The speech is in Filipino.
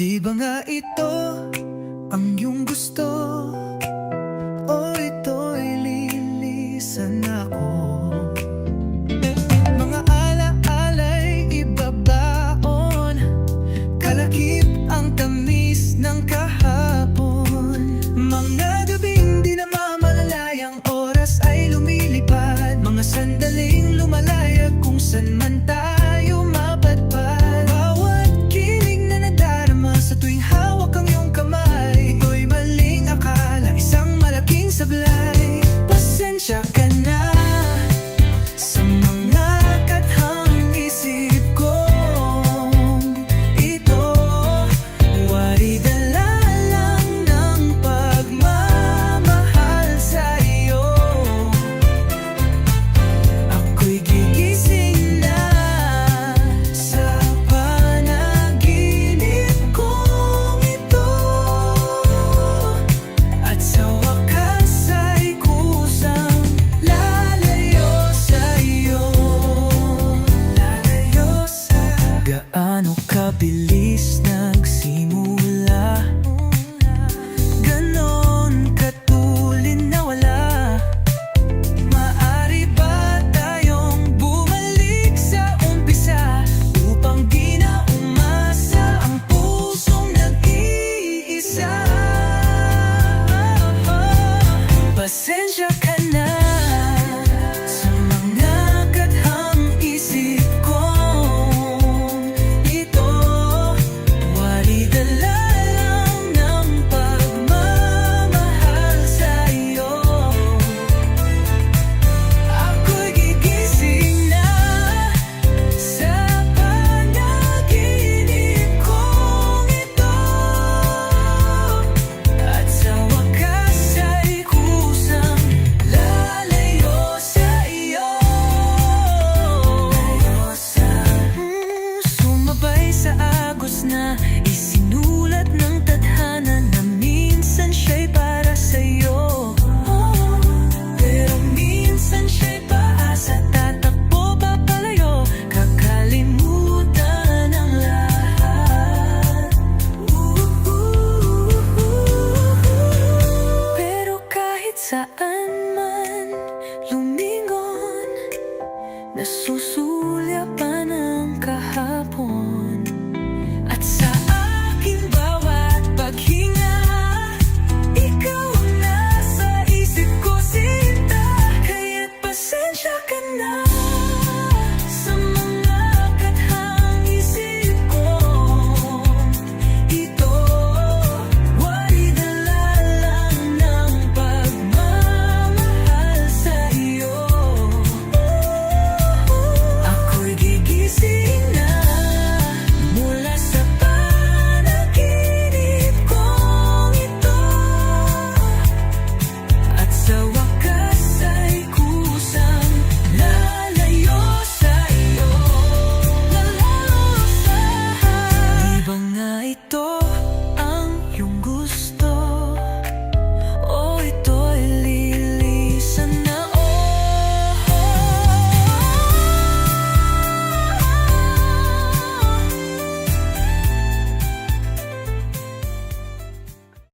Di ba nga ito ang iyong gusto? O ito'y lilisan ako? Mga ala-ala'y ibabaon, kalakip ang tamis ng kahapon. Mga gabing di namamalalayang oras ay lumilipad, mga sandaling lumalaya kung san man tayo mapadpad. Bawat kilig na nadarama sa tuwing hawak ang iyong kamay, ito'y maling akala, isang malaking sablay. Pasensya ka na sa mga kathang isip ko. Ito, waridala lang ng pagmamahal sa'yo. Ako'y gigising na sa panaginip kong ito, at sa wakas ay kusang lalayo sa'yo. Lalayo sa gaano kabilis nagsimula, ganon katulin na wala. Maaari ba tayong bumalik sa umpisa, upang di na umasa ang pusong nag-iisa? Pasensya ka na sa mga kathang isip kong ito, waridala lang ng pagmamahal sa'yo. Ako'y gigising na sa panaginip kong ito, at sa wakas ay kusang lalayo sa iyo. Sumabay sa agos na isinulat ng tadhana na minsan siya'y para sa'yo. Pero minsan siya'y paasa, tatakbo papalayo, kakalimutan ang lahat. Pero kahit saan